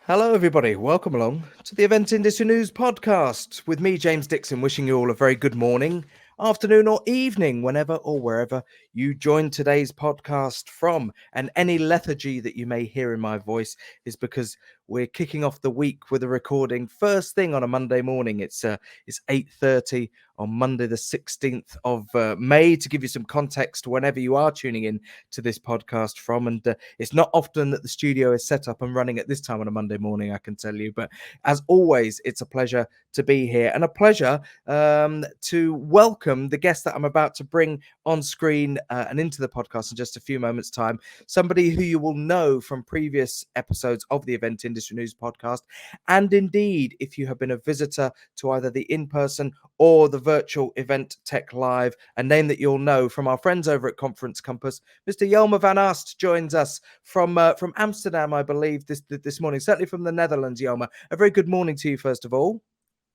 Hello, everybody. Welcome along to the Event Industry News podcast with me, James Dickson, wishing you all a very good morning, afternoon, or evening, whenever or wherever you join today's podcast from. And any lethargy that you may hear in my voice is because we're kicking off the week with a recording first thing on a Monday morning. It's 8:30 on Monday, the 16th of May, to give you some context whenever you are tuning in to this podcast from. And it's not often that the studio is set up and running at this time on a Monday morning, I can tell you. But as always, it's a pleasure to be here and a pleasure to welcome the guest that I'm about to bring on screen and into the podcast in just a few moments' time. Somebody who you will know from previous episodes of the Event Industry News podcast. And indeed, if you have been a visitor to either the in-person or the virtual Event Tech Live, a name that you'll know from our friends over at Conference Compass, Mr. Jelmer van Ast joins us from Amsterdam, I believe, this morning, certainly from the Netherlands. Jelmer, a very good morning to you, first of all.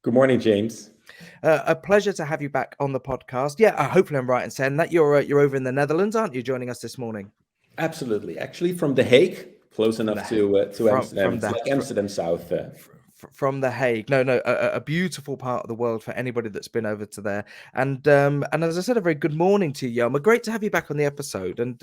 Good morning, James. A pleasure to have you back on the podcast. Yeah, hopefully I'm right in saying that you're over in the Netherlands, aren't you, joining us this morning? Absolutely. Actually, from The Hague, close enough to Amsterdam. It's like Amsterdam South. From The Hague. No, a beautiful part of the world for anybody that's been over to there. And as I said, a very good morning to you, Jelmer. Great to have you back on the episode. And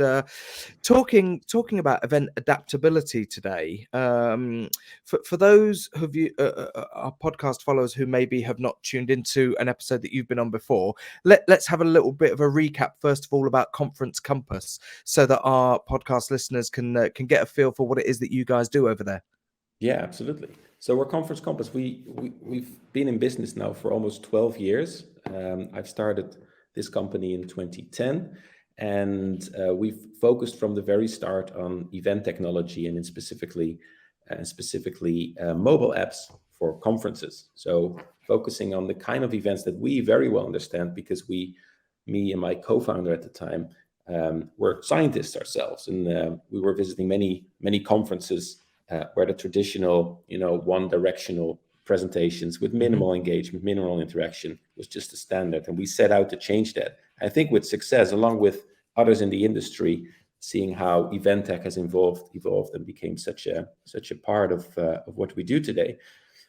talking about event adaptability today. For those of you, our podcast followers who maybe have not tuned into an episode that you've been on before, let's have a little bit of a recap first of all about Conference Compass, so that our podcast listeners can get a feel for what it is that you guys do over there. Yeah, absolutely. So we're Conference Compass. We've been in business now for almost 12 years. I've started this company in 2010, and we've focused from the very start on event technology and specifically mobile apps for conferences. So focusing on the kind of events that we very well understand, because me and my co-founder at the time were scientists ourselves, and we were visiting many conferences where the traditional, one-directional presentations with minimal engagement, minimal interaction was just a standard. And we set out to change that. I think with success, along with others in the industry, seeing how event tech has evolved and became such a part of what we do today.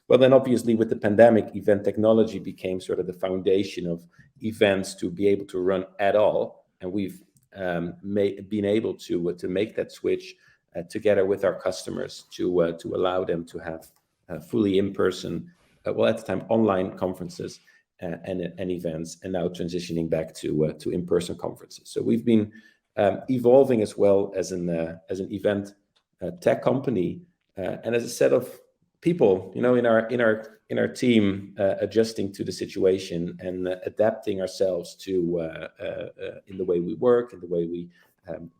Well, then obviously with the pandemic, event technology became sort of the foundation of events to be able to run at all. And we've been able to make that switch together with our customers to allow them to have fully in-person, at the time online conferences and events, and now transitioning back to in-person conferences. So we've been evolving as well as an event tech company and as a set of people, in our team, adjusting to the situation and adapting ourselves to in the way we work, in the way we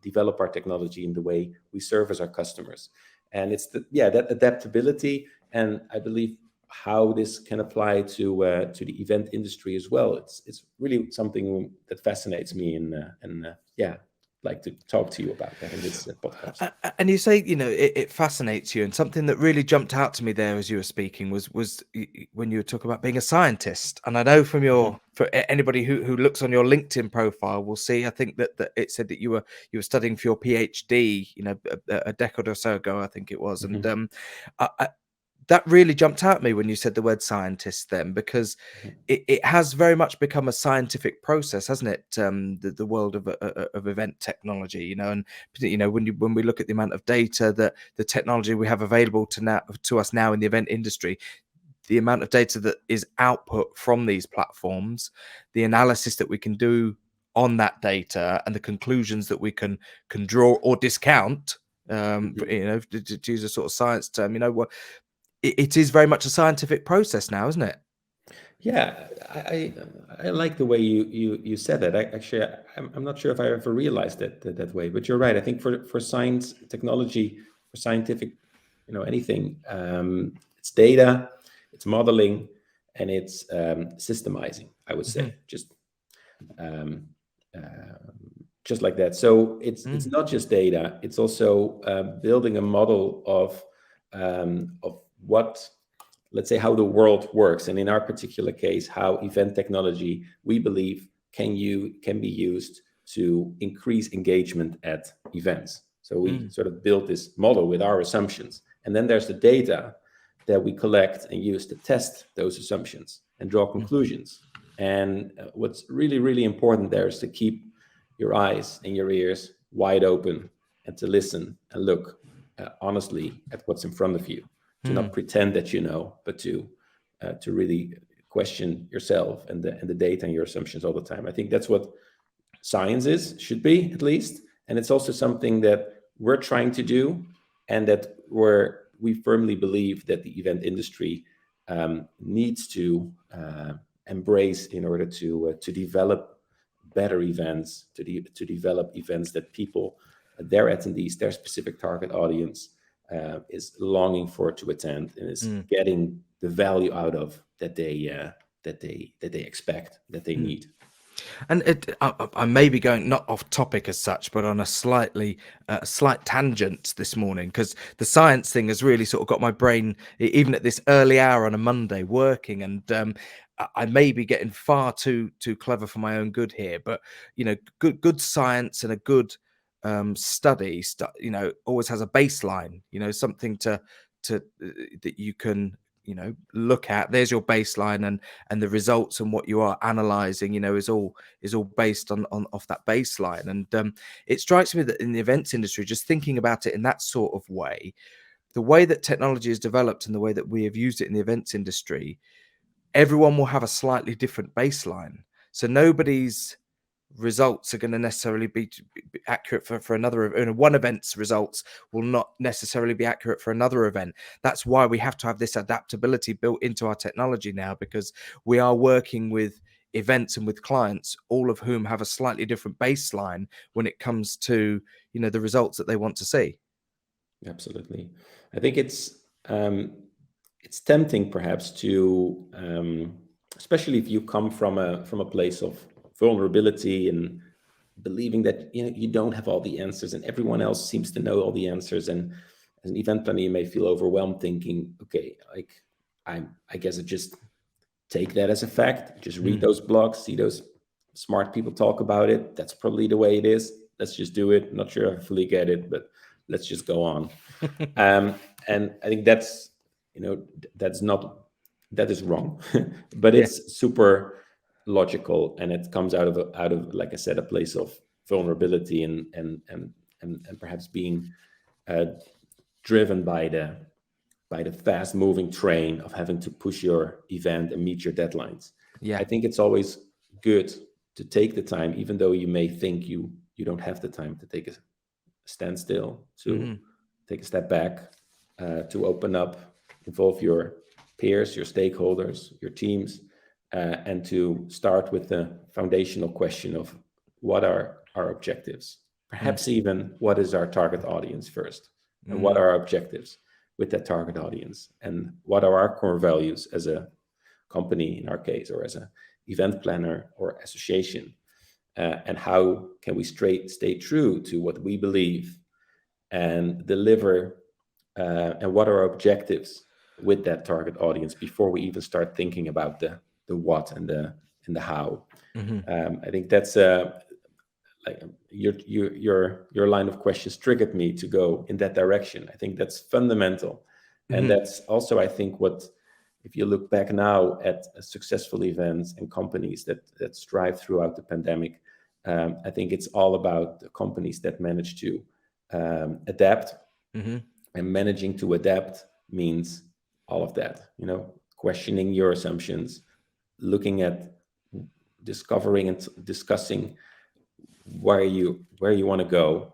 develop our technology, in the way we service our customers. And it's that adaptability, and I believe how this can apply to the event industry as well. It's really something that fascinates me, and like to talk to you about that in this podcast. And you say, it fascinates you, and something that really jumped out to me there as you were speaking was when you were talking about being a scientist. And I know from for anybody who looks on your LinkedIn profile will see, I think that it said that you were studying for your PhD, a decade or so ago, I think it was. And that really jumped out at me when you said the word scientist then, because it has very much become a scientific process, hasn't it? The world of event technology, and when we look at the amount of data that the technology we have available to us now in the event industry, the amount of data that is output from these platforms, the analysis that we can do on that data, and the conclusions that we can draw or discount, to use a sort of science term, it is very much a scientific process now, isn't it? Yeah, I like the way you said that. I'm not sure if I ever realized that way, but you're right. I think for science, technology, for scientific, anything, it's data, it's modeling, and it's systemizing, I would say, just like that. So it's not just data; it's also building a model of what, let's say, how the world works, and in our particular case, how event technology, we believe, can be used to increase engagement at events. So we sort of built this model with our assumptions, And then there's the data that we collect and use to test those assumptions and draw conclusions. And what's really, really important there is to keep your eyes and your ears wide open and to listen and look honestly at what's in front of you, to not pretend that you know, but to really question yourself and the data and your assumptions all the time. I think that's what science should be, at least. And it's also something that we're trying to do, and that we firmly believe that the event industry needs to embrace in order to develop better events, to develop events that people, their attendees, their specific target audience is longing for to attend and is getting the value out of that they expect, that they need. And I may be going not off topic as such, but on a slight tangent this morning, because the science thing has really sort of got my brain, even at this early hour on a Monday, working. And I may be getting far too clever for my own good here, but good science and a good study, always has a baseline. Something to that you can look at. There's your baseline, and the results and what you are analyzing is all based on off that baseline. And it strikes me that in the events industry, just thinking about it in that sort of way, the way that technology is developed and the way that we have used it in the events industry, everyone will have a slightly different baseline, so nobody's results are going to necessarily be accurate for another. One event's results will not necessarily be accurate for another event. That's why we have to have this adaptability built into our technology now, because we are working with events and with clients, all of whom have a slightly different baseline when it comes to the results that they want to see. Absolutely. I think it's tempting perhaps to especially if you come from a place of vulnerability and believing that you don't have all the answers and everyone else seems to know all the answers, and as an event planner you may feel overwhelmed thinking, okay, like I guess I just take that as a fact, just read those blogs, see those smart people talk about it, that's probably the way it is, let's just do it. I'm not sure I fully get it, but let's just go on. And I think that is wrong. But it's super logical, and it comes out of like I said, a place of vulnerability and perhaps being driven by the fast moving train of having to push your event and meet your deadlines. I think it's always good to take the time, even though you may think you don't have the time, to take a standstill, to take a step back, to open up, involve your peers, your stakeholders, your teams, and to start with the foundational question of what are our objectives, perhaps even what is our target audience first, and what are our objectives with that target audience, and what are our core values as a company in our case, or as an event planner or association, and how can we stay true to what we believe and deliver, and what are our objectives with that target audience before we even start thinking about the what and the how. I think that's like your line of questions triggered me to go in that direction. I think that's fundamental, and that's also, I think, what, if you look back now at successful events and companies that strive throughout the pandemic, I think it's all about the companies that manage to adapt, and managing to adapt means all of that, questioning your assumptions, looking at discovering and discussing where you want to go,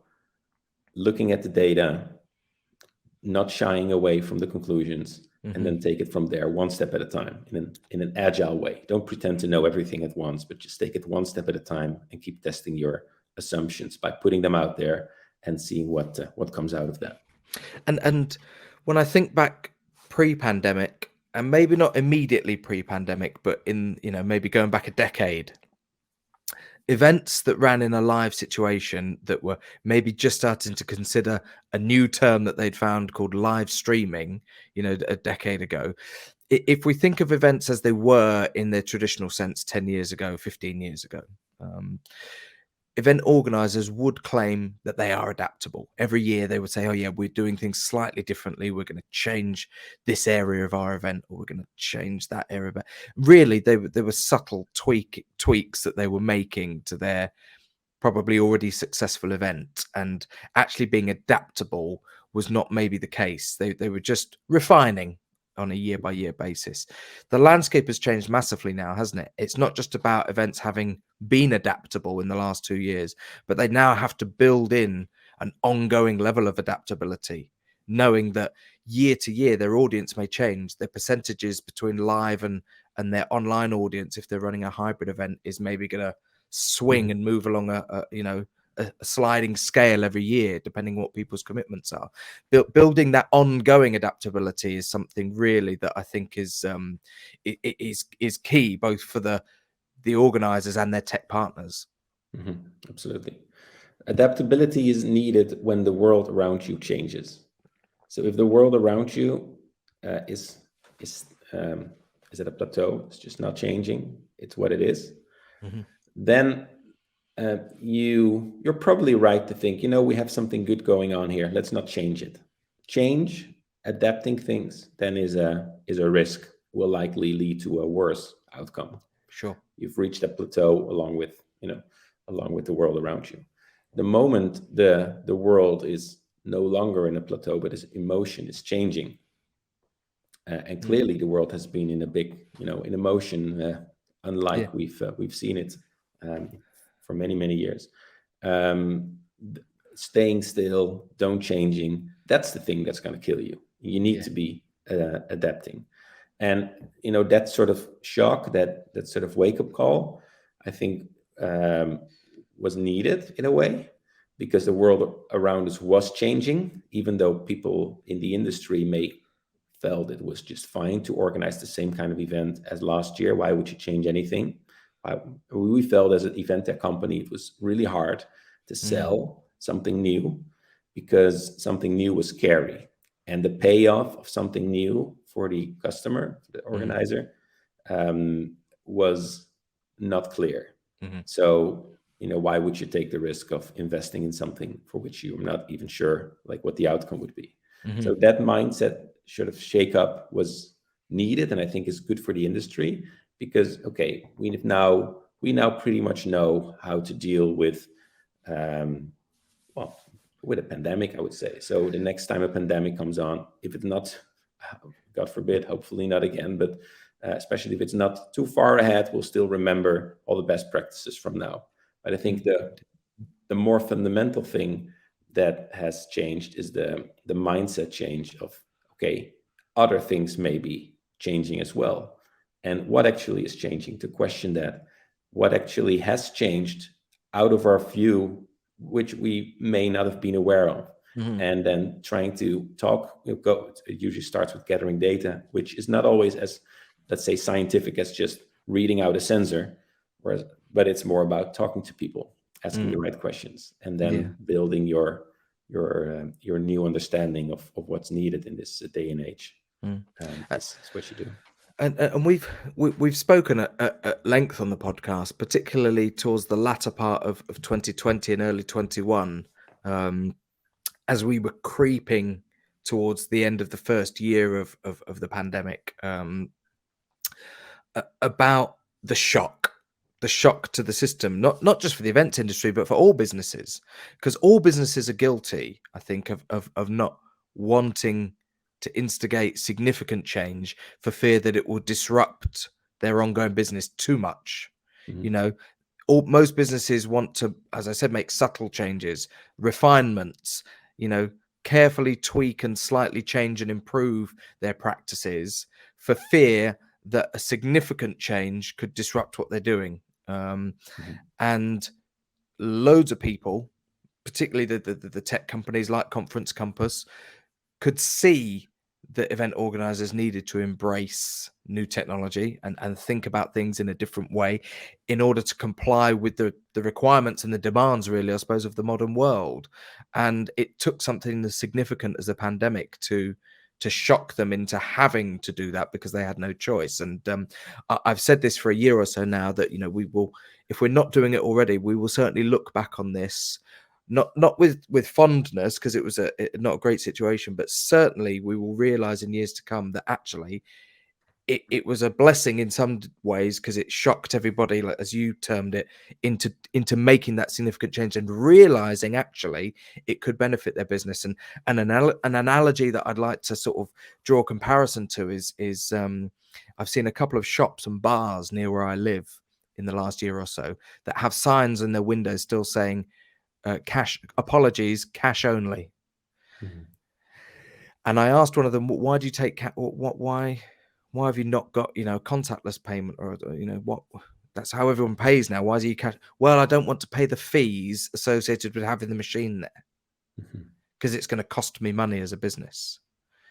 looking at the data, not shying away from the conclusions, and then take it from there, one step at a time, in an agile way. Don't pretend to know everything at once, but just take it one step at a time and keep testing your assumptions by putting them out there and seeing what comes out of that. And when I think back pre-pandemic, and maybe not immediately pre-pandemic, but in maybe going back a decade, events that ran in a live situation that were maybe just starting to consider a new term that they'd found called live streaming, a decade ago. If we think of events as they were in their traditional sense 10 years ago, 15 years ago, event organizers would claim that they are adaptable. Every year they would say, oh yeah, we're doing things slightly differently. We're going to change this area of our event, or we're going to change that area. But really, there were subtle tweaks that they were making to their probably already successful event, and actually being adaptable was not maybe the case. They were just refining on a year by year basis. The landscape has changed massively now, hasn't it? It's not just about events having been adaptable in the last 2 years, but they now have to build in an ongoing level of adaptability, knowing that year to year their audience may change. Their percentages between live and their online audience, if they're running a hybrid event, is maybe going to swing and move along a sliding scale every year, depending what people's commitments are. Building that ongoing adaptability is something really that I think is key, both for the organizers and their tech partners. Absolutely. Adaptability is needed when the world around you changes. So if the world around you is at a plateau, it's just not changing, it's what it is, then you're probably right to think, we have something good going on here. Let's not change it. Adapting things then is a risk, will likely lead to a worse outcome. Sure. You've reached a plateau along with the world around you. The moment the world is no longer in a plateau, but its emotion is changing, and clearly the world has been in a big, in emotion, unlike we've seen it for many, many years. Staying still, don't changing, that's the thing that's going to kill you. You need to be adapting. And, that sort of shock, that sort of wake-up call, I think was needed in a way, because the world around us was changing, even though people in the industry may felt it was just fine to organize the same kind of event as last year. Why would you change anything? We felt as an event tech company, it was really hard to sell something new, because something new was scary. And the payoff of something new for the customer, the organizer, was not clear. So, why would you take the risk of investing in something for which you're not even sure like what the outcome would be? So that mindset sort of shake up was needed, and I think is good for the industry, because we now pretty much know how to deal with with a pandemic, I would say. So the next time a pandemic comes on, if it's not, God forbid, hopefully not again, but especially if it's not too far ahead, we'll still remember all the best practices from now. But I think the more fundamental thing that has changed is the mindset change of, other things may be changing as well. And what actually is changing, to question that, what actually has changed out of our view, which we may not have been aware of. And then trying to talk, it usually starts with gathering data, which is not always as, let's say, scientific as just reading out a sensor, but it's more about talking to people, asking the right questions, and then building your new understanding of what's needed in this day and age. That's what you do. And we've spoken at length on the podcast, particularly towards the latter part of 2020 and early 21, as we were creeping towards the end of the first year of the pandemic, about the shock to the system, not just for the events industry, but for all businesses, because all businesses are guilty, I think, of not wanting to instigate significant change for fear that it will disrupt their ongoing business too much. Most businesses want to, as I said, make subtle changes, refinements, carefully tweak and slightly change and improve their practices for fear that a significant change could disrupt what they're doing. And loads of people, particularly the tech companies like Conference Compass, could see that event organizers needed to embrace new technology and think about things in a different way in order to comply with the requirements and the demands, really, I suppose, of the modern world. And it took something as significant as the pandemic to shock them into having to do that because they had no choice. And I've said this for a year or so now, that we will, if we're not doing it already, we will certainly look back on this, not with fondness, because it was not a great situation, but certainly we will realize in years to come that actually it was a blessing in some ways, because it shocked everybody, like, as you termed it, into making that significant change and realizing actually it could benefit their business. And an analogy that I'd like to sort of draw a comparison to is I've seen a couple of shops and bars near where I live in the last year or so that have signs in their windows still saying cash only. Mhm. And I asked one of them, why do you take why have you not got contactless payment, or what? That's how everyone pays now. Why do you cash? Well, I don't want to pay the fees associated with having the machine there, Mhm. because it's going to cost me money as a business.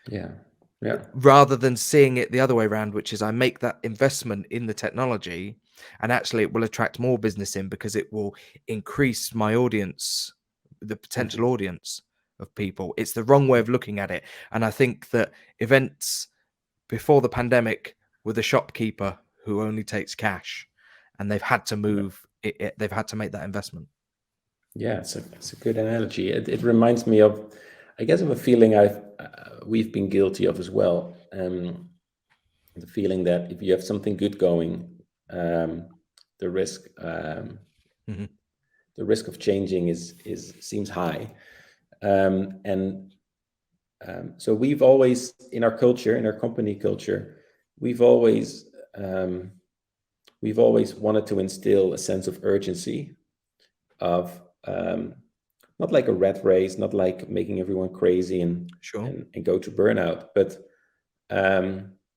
Yeah. Yeah. Rather than seeing it the other way around, which is I make that investment in the technology and actually it will attract more business in, because it will increase my audience, the potential audience of people. It's the wrong way of looking at it. And I think that events before the pandemic were the shopkeeper who only takes cash, and they've had to move it, they've had to make that investment. Yeah, it's a good analogy. It reminds me of, I guess, of a feeling we've been guilty of as well. The feeling that if you have something good going, the risk Mhm. the risk of changing seems high. So we've always, in our culture, in our company culture, we've always wanted to instill a sense of urgency, of not like a rat race, not like making everyone crazy and Sure. and go to burnout, but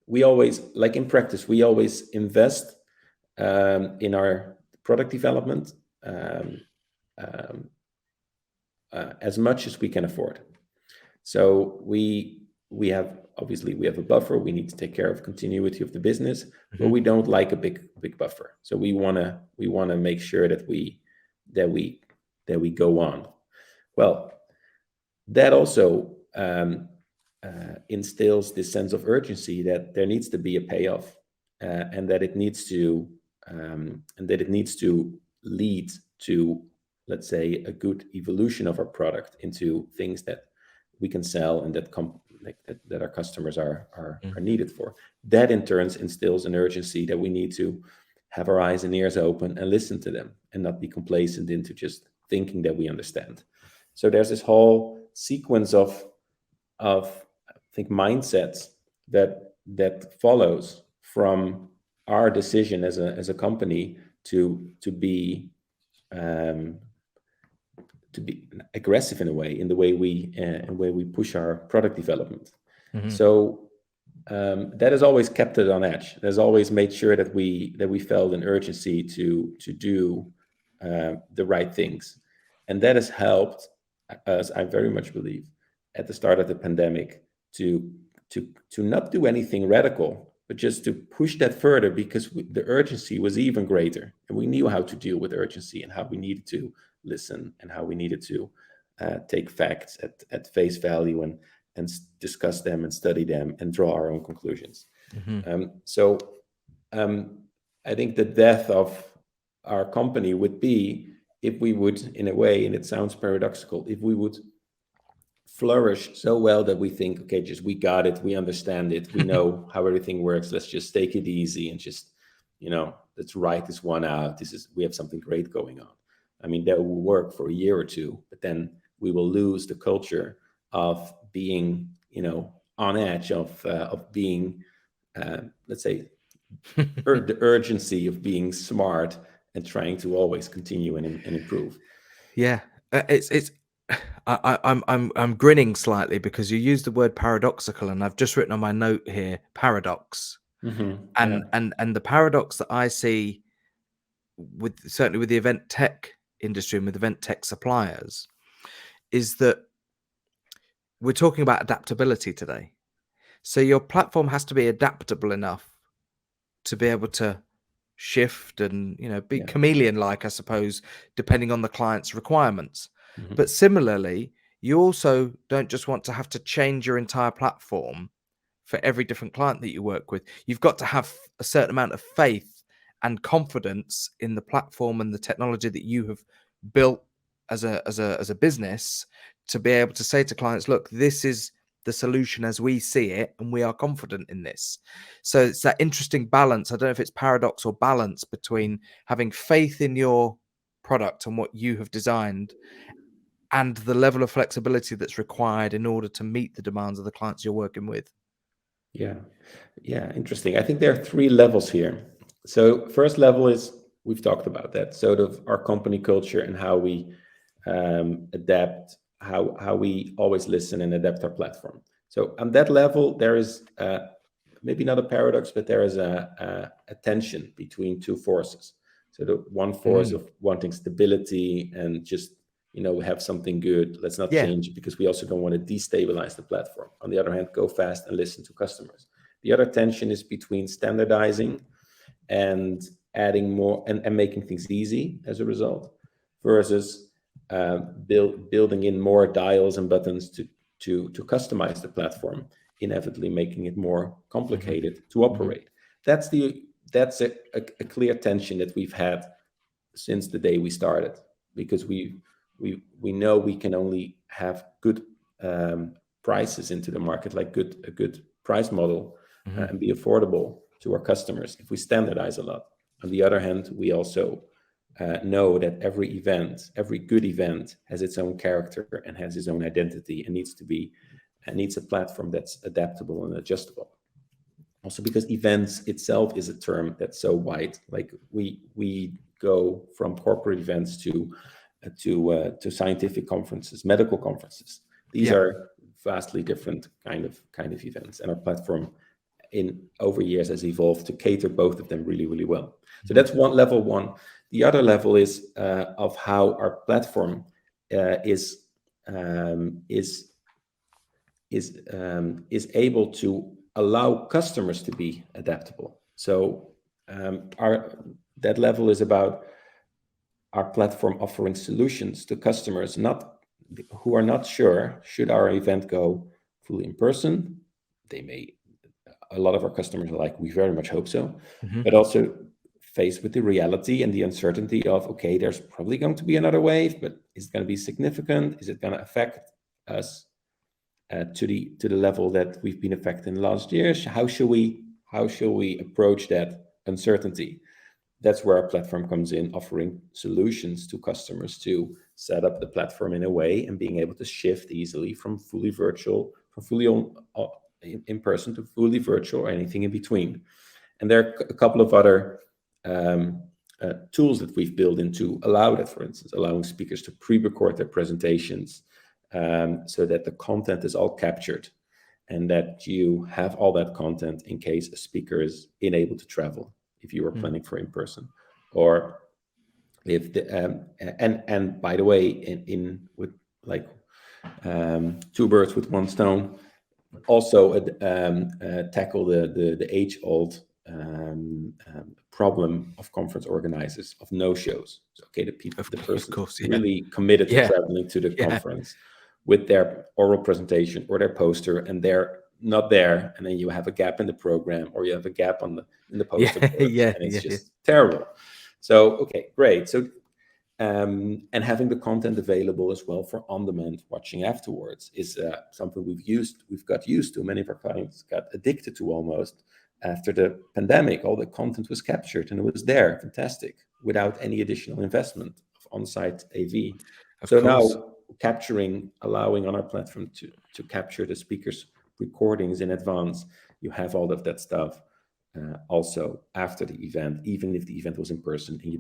we always, like in practice, we always invest in our product development as much as we can afford. So we have, obviously we have a buffer. We need to take care of continuity of the business, but we don't like a big buffer. So we wanna make sure that we go on. Well, that also instills this sense of urgency that there needs to be a payoff, and that it needs to lead to, let's say, a good evolution of our product into things that we can sell and that our customers are needed for. That in turn instills an urgency that we need to have our eyes and ears open and listen to them, and not be complacent into just thinking that we understand. So there's this whole sequence of I think mindsets that follows from our decision as a company to be aggressive in the way we push our product development. So that has always kept it on edge. That has always made sure that we felt an urgency to do the right things, and that has helped us, I very much believe, at the start of the pandemic, to not do anything radical, but just to push that further, because the urgency was even greater, and we knew how to deal with urgency and how we needed to listen and how we needed to take facts at face value and discuss them and study them and draw our own conclusions. So I think the death of our company would be if we would, in a way, and it sounds paradoxical, if we would flourish so well that we think, okay, just we got it, we understand it, we know how everything works, let's just take it easy and just, let's write this one out. We have something great going on. I mean, that will work for a year or two, but then we will lose the culture of being, on edge, of being, let's say, the urgency of being smart and trying to always continue and improve. Yeah, it's. I'm grinning slightly because you used the word paradoxical, and I've just written on my note here paradox, and the paradox that I see certainly with the event tech industry and with event tech suppliers is that we're talking about adaptability today. So your platform has to be adaptable enough to be able to shift and be chameleon like, I suppose, depending on the client's requirements. But similarly, you also don't just want to have to change your entire platform for every different client that you work with. You've got to have a certain amount of faith and confidence in the platform and the technology that you have built as a business, to be able to say to clients, look, this is the solution as we see it, and we are confident in this. So it's that interesting balance. I don't know if it's paradox or balance between having faith in your product and what you have designed, and the level of flexibility that's required in order to meet the demands of the clients you're working with. Yeah, yeah, interesting. I think there are three levels here. So first level is, we've talked about that, sort of our company culture and how we adapt, how we always listen and adapt our platform. So on that level, there is maybe not a paradox, but there is a tension between two forces. So the one force of wanting stability and just, have something good, let's not change it, because we also don't want to destabilize the platform. On the other hand, go fast and listen to customers. The other tension is between standardizing and adding more and making things easy as a result, versus building in more dials and buttons to customize the platform, inevitably making it more complicated to operate. That's a clear tension that we've had since the day we started, because we know we can only have good prices into the market, like a good price model, and be affordable to our customers if we standardize a lot. On the other hand, we also know that every good event has its own character and has its own identity, and needs a platform that's adaptable and adjustable. Also, because events itself is a term that's so wide. Like we go from corporate events to scientific conferences, medical conferences. These are vastly different kind of events, and our platform in over years has evolved to cater both of them really, really well. So that's level one. The other level is of how our platform is able to allow customers to be adaptable. So that level is about our platform offering solutions to customers who are not sure, should our event go fully in person. A lot of our customers are like, we very much hope so, but also faced with the reality and the uncertainty of, okay, there's probably going to be another wave, but is it going to be significant? Is it going to affect us to the level that we've been affected in the last years? How shall we approach that uncertainty? That's where our platform comes in, offering solutions to customers to set up the platform in a way and being able to shift easily from fully virtual, from fully in person to fully virtual, or anything in between. And there are a couple of other tools that we've built in to allow that, for instance, allowing speakers to pre-record their presentations so that the content is all captured and that you have all that content in case a speaker is unable to travel, if you are planning for in person, or if and by the way, in with like two birds with one stone, also tackle the age-old problem of conference organizers of no-shows. So, okay, the person really committed to traveling to the conference with their oral presentation or their poster, and they're not there, and then you have a gap in the program, or you have a gap in the poster board, and it's just terrible. So, okay, great. So, and having the content available as well for on-demand watching afterwards is something we've got used to. Many of our clients got addicted to almost after the pandemic. All the content was captured and it was there, fantastic, without any additional investment of on-site AV. So now allowing on our platform to capture the speakers' recordings in advance, you have all of that stuff also after the event, even if the event was in person and you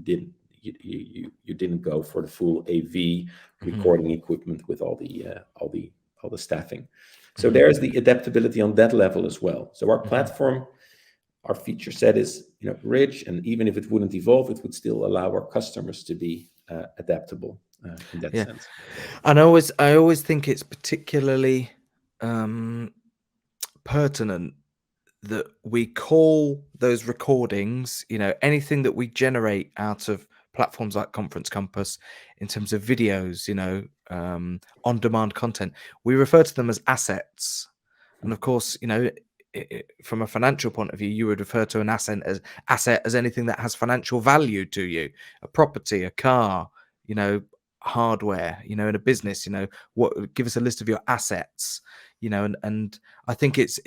didn't go for the full AV recording equipment with all the staffing. So there's the adaptability on that level as well. So our platform, our feature set is rich, and even if it wouldn't evolve, it would still allow our customers to be adaptable in that sense. And I always think it's particularly pertinent that we call those recordings, anything that we generate out of platforms like Conference Compass, in terms of videos, on-demand content, we refer to them as assets. And of course, from a financial point of view, you would refer to an asset as anything that has financial value to you, a property, a car, hardware, in a business, give us a list of your assets, and I think it's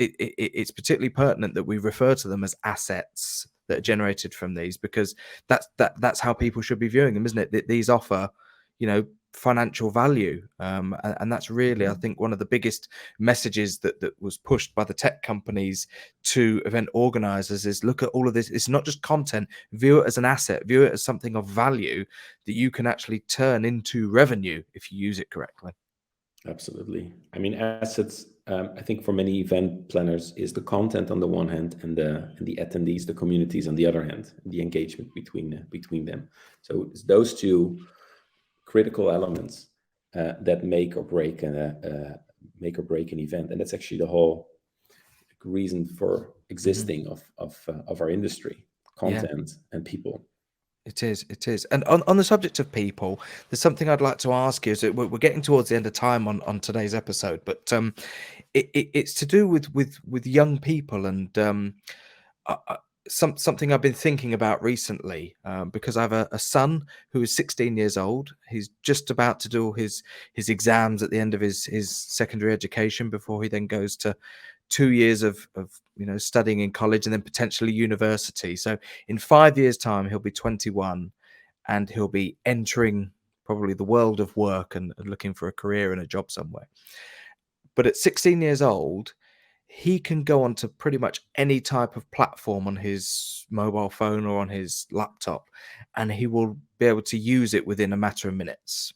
particularly pertinent that we refer to them as assets that are generated from these, because that's how people should be viewing them, isn't it? These offer, financial value, and that's really, I think, one of the biggest messages that was pushed by the tech companies to event organizers is, look at all of this. It's not just content. View it as an asset. View it as something of value that you can actually turn into revenue if you use it correctly. Absolutely. I mean, assets, I think for many event planners, is the content on the one hand, and the attendees, the communities on the other hand, the engagement between them. So it's those two critical elements that make or break an event, and that's actually the whole reason for existing of our industry: content and people. It is. And on the subject of people, there's something I'd like to ask you. So we're getting towards the end of time on today's episode, but it's to do with young people, and something I've been thinking about recently, because I have a son who is 16 years old. He's just about to do his exams at the end of his secondary education, before he then goes to 2 years of studying in college, and then potentially university. So in 5 years' time, he'll be 21, and he'll be entering probably the world of work and looking for a career and a job somewhere. But at 16 years old, he can go onto pretty much any type of platform on his mobile phone or on his laptop, and he will be able to use it within a matter of minutes.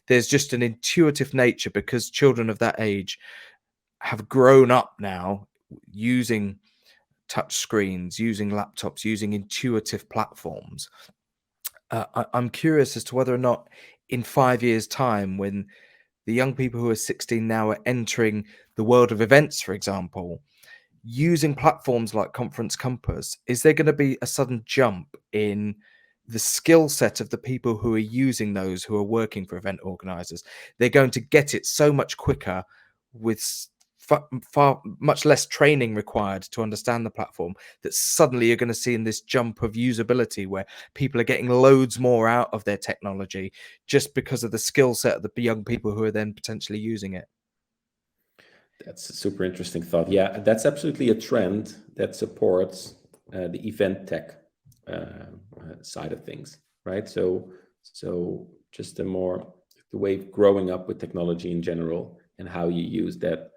There's just an intuitive nature, because children of that age have grown up now using touch screens, using laptops, using intuitive platforms. I'm curious as to whether or not in 5 years' time, when the young people who are 16 now are entering the world of events, for example, using platforms like Conference Compass, is there going to be a sudden jump in the skill set of the people who are using those, who are working for event organizers? They're going to get it so much quicker, with far much less training required to understand the platform, that suddenly you're going to see in this jump of usability, where people are getting loads more out of their technology just because of the skill set of the young people who are then potentially using it. That's a super interesting thought. Yeah, that's absolutely a trend that supports the event tech side of things, right? So just the way of growing up with technology in general, and how you use that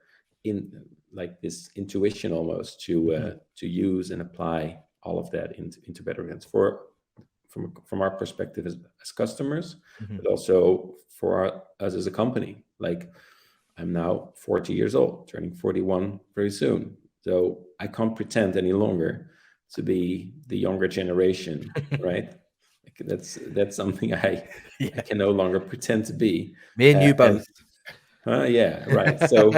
in like this intuition almost to use and apply all of that into better events from our perspective as customers, but also for us as a company. Like, I'm now 40 years old, turning 41 very soon. So I can't pretend any longer to be the younger generation, right? Like that's something I can no longer pretend to be. Me and you both. Yeah, right. So,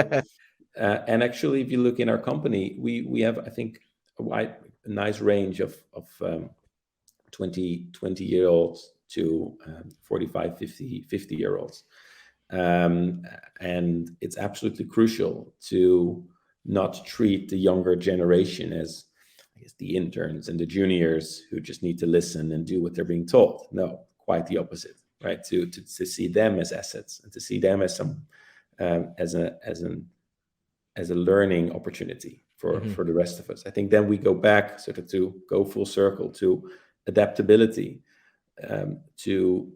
and actually, if you look in our company, we have, I think, a nice range of 20-year-olds to 45, 50-year-olds. And it's absolutely crucial to not treat the younger generation as, I guess, the interns and the juniors who just need to listen and do what they're being told. No, quite the opposite, right? To see them as assets, and to see them as some as a learning opportunity for the rest of us. I think then we go back sort of to go full circle to adaptability, to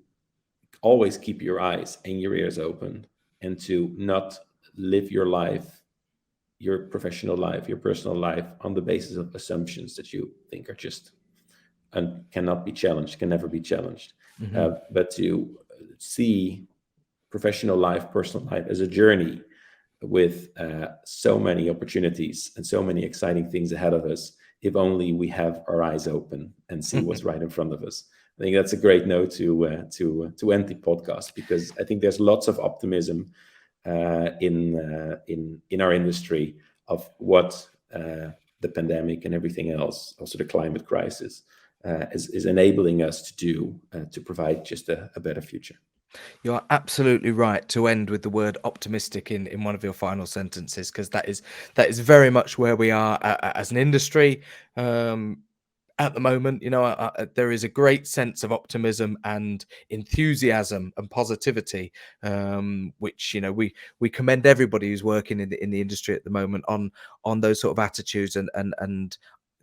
always keep your eyes and your ears open, and to not live your life, your professional life, your personal life, on the basis of assumptions that you think are just and cannot be challenged, can never be challenged. But to see professional life, personal life as a journey with so many opportunities and so many exciting things ahead of us, if only we have our eyes open and see what's right in front of us. I think that's a great note to end the podcast, because I think there's lots of optimism in our industry of what the pandemic and everything else, also the climate crisis, is enabling us to do to provide just a better future. You're absolutely right to end with the word optimistic in one of your final sentences, because that is very much where we are as an industry. At the moment, there is a great sense of optimism and enthusiasm and positivity, which we commend everybody who's working in the industry at the moment on those sort of attitudes, and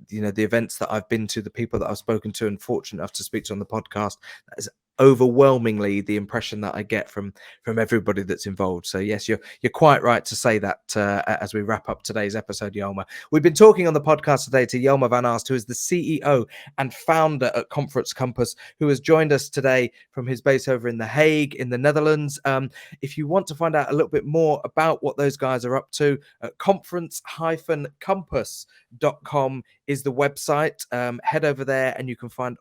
the events that I've been to, the people that I've spoken to and fortunate enough to speak to on the podcast, that is overwhelmingly the impression that I get from everybody that's involved. So yes, you're quite right to say that as we wrap up today's episode, Jelmer. We've been talking on the podcast today to Jelmer van Ast, who is the CEO and founder at Conference Compass, who has joined us today from his base over in The Hague in the Netherlands. If you want to find out a little bit more about what those guys are up to, conference-compass.com is the website. Head over there and you can find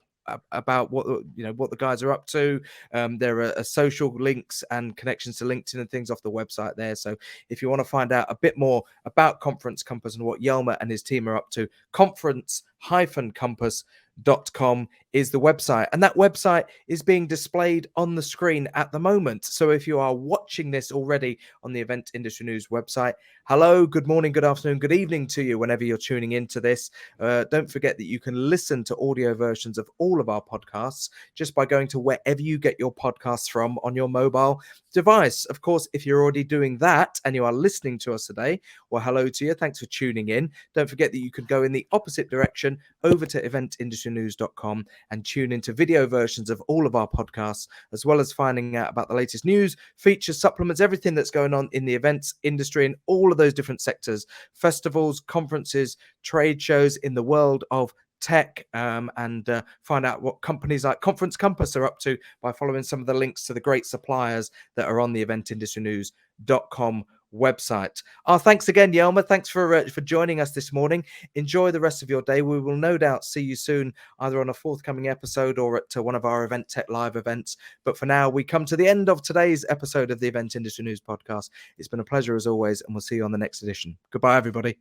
about what the guys are up to. There are social links and connections to LinkedIn and things off the website there. So if you want to find out a bit more about Conference Compass and what Jelmer and his team are up to, conference-compass.com is the website, and that website is being displayed on the screen at the moment. So if you are watching this already on the Event Industry News website, hello, good morning, good afternoon, good evening to you whenever you're tuning into this. Don't forget that you can listen to audio versions of all of our podcasts just by going to wherever you get your podcasts from on your mobile device. Of course, if you're already doing that and you are listening to us today, well, hello to you. Thanks for tuning in. Don't forget that you could go in the opposite direction over to eventindustrynews.com and tune into video versions of all of our podcasts, as well as finding out about the latest news, features, supplements, everything that's going on in the events industry in all of those different sectors, festivals, conferences, trade shows in the world of tech, and find out what companies like Conference Compass are up to by following some of the links to the great suppliers that are on the eventindustrynews.com website. Thanks again, Jelmer. Thanks for joining us this morning. Enjoy the rest of your day. We will no doubt see you soon, either on a forthcoming episode or at one of our Event Tech Live events. But for now, we come to the end of today's episode of the Event Industry News podcast. It's been a pleasure as always, and we'll see you on the next edition. Goodbye, everybody.